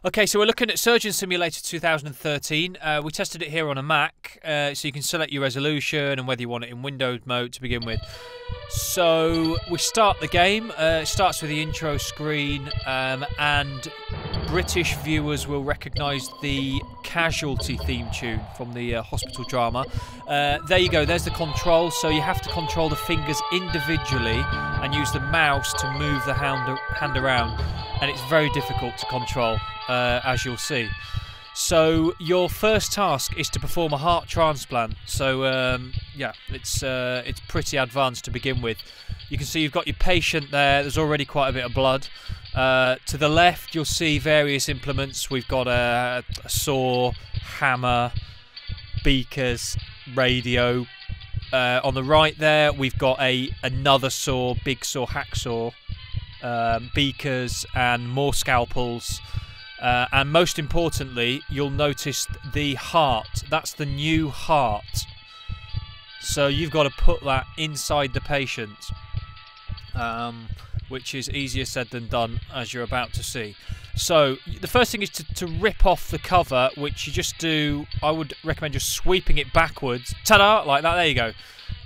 Okay, so we're looking at Surgeon Simulator 2013. We tested it here on a Mac, so you can select your resolution and whether you want it in Windows mode to begin with. So we start the game. It starts with the intro screen, and British viewers will recognise the Casualty theme tune from the hospital drama. There you go, there's the control. So you have to control the fingers individually and use the mouse to move the hand around. And it's very difficult to control, as you'll see. So your first task is to perform a heart transplant. So yeah, it's pretty advanced to begin with. You can see you've got your patient there. There's already quite a bit of blood. To the left, you'll see various implements. We've got a saw, hammer, beakers, radio. On the right there, we've got another saw, big saw, hacksaw. Beakers and more scalpels, and most importantly you'll notice the heart. That's the new heart, so you've got to put that inside the patient, which is easier said than done, as you're about to see. So the first thing is to rip off the cover, which you just do. I would recommend just sweeping it backwards, ta-da, like that. There you go,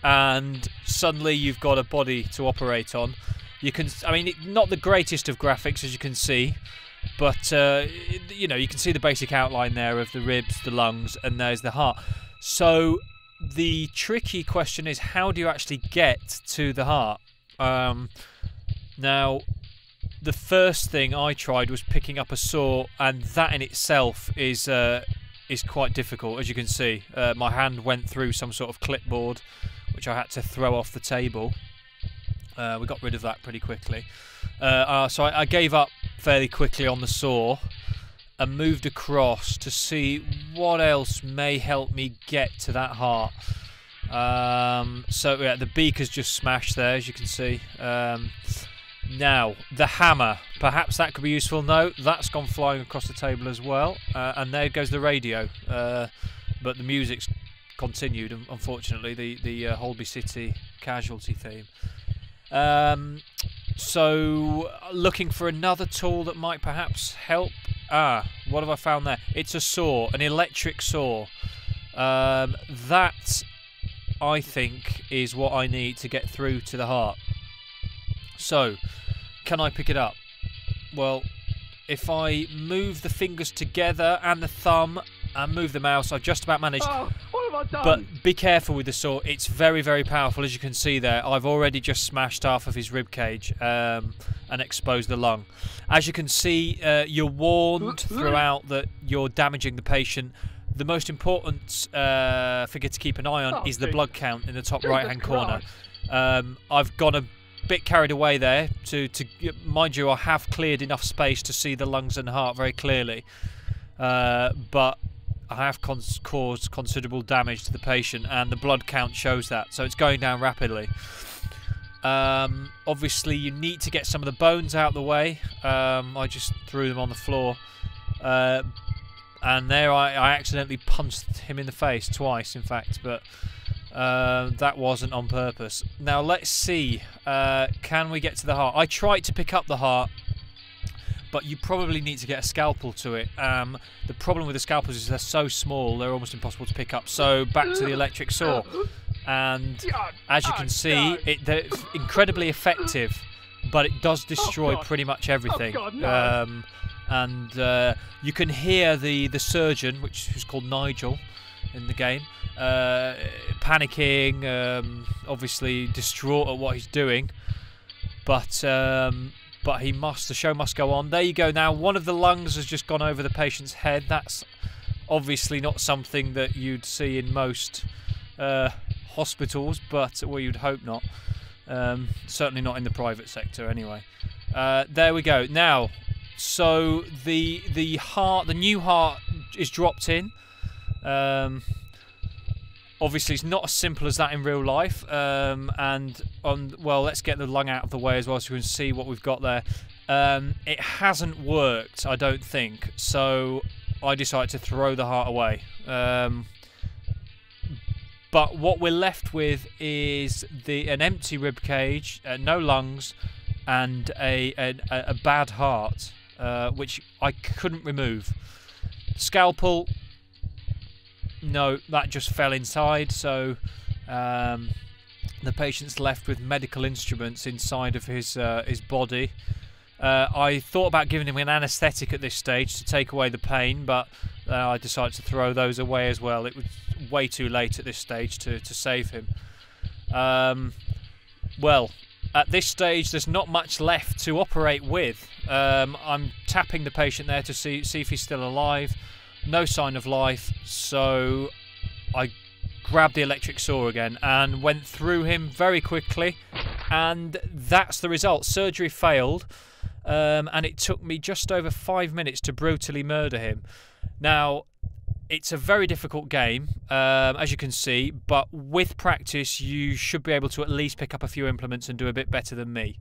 and suddenly you've got a body to operate on. You can, I mean, not the greatest of graphics, as you can see, but you know, you can see the basic outline there of the ribs, the lungs, and there's the heart. So the tricky question is, how do you actually get to the heart? Now, the first thing I tried was picking up a saw, and that in itself is quite difficult, as you can see. My hand went through some sort of clipboard, which I had to throw off the table. We got rid of that pretty quickly. So I gave up fairly quickly on the saw and moved across to see what else may help me get to that heart. So yeah, the beaker's just smashed there, as you can see. Now, the hammer. Perhaps that could be useful. No, that's gone flying across the table as well. And there goes the radio. But the music's continued, unfortunately, the Holby City Casualty theme. So looking for another tool that might perhaps help. What have I found there? It's a saw, an electric saw. That, I think, is what I need to get through to the heart. So, can I pick it up? Well, if I move the fingers together and the thumb and move the mouse, I've just about managed. Oh, what have I done? But be careful with the saw. It's very, very powerful, as you can see there. I've already just smashed half of his rib cage and exposed the lung. As you can see, you're warned throughout that you're damaging the patient. The most important figure to keep an eye on is the blood count in the top right-hand corner. I've gone a bit carried away there. To mind you, I have cleared enough space to see the lungs and heart very clearly. But I have caused considerable damage to the patient, and the blood count shows that, so it's going down rapidly. Obviously, you need to get some of the bones out of the way. I just threw them on the floor, and there I accidentally punched him in the face twice, in fact, but that wasn't on purpose. Now let's see, can we get to the heart? I tried to pick up the heart, but you probably need to get a scalpel to it. The problem with the scalpels is they're so small, they're almost impossible to pick up. So back to the electric saw. And as you can see, they're incredibly effective, but it does destroy pretty much everything. And you can hear the surgeon, which is called Nigel in the game, panicking, obviously distraught at what he's doing. But the show must go on. There you go. Now, one of the lungs has just gone over the patient's head. That's obviously not something that you'd see in most hospitals, but well, you'd hope not. Certainly not in the private sector, anyway. There we go. Now, so the new heart is dropped in. Obviously, it's not as simple as that in real life. Well, let's get the lung out of the way as well, so we can see what we've got there. It hasn't worked, I don't think. So I decided to throw the heart away. But what we're left with is an empty rib cage, no lungs, and a bad heart. which I couldn't remove. Scalpel, no, that just fell inside, so the patient's left with medical instruments inside of his body. I thought about giving him an anaesthetic at this stage to take away the pain, but I decided to throw those away as well. It was way too late at this stage to save him. Well, at this stage there's not much left to operate with. I'm tapping the patient there to see if he's still alive. No sign of life, so I grabbed the electric saw again and went through him very quickly, and that's the result. Surgery failed. And it took me just over 5 minutes to brutally murder him. Now, it's a very difficult game, as you can see, but with practice you should be able to at least pick up a few implements and do a bit better than me.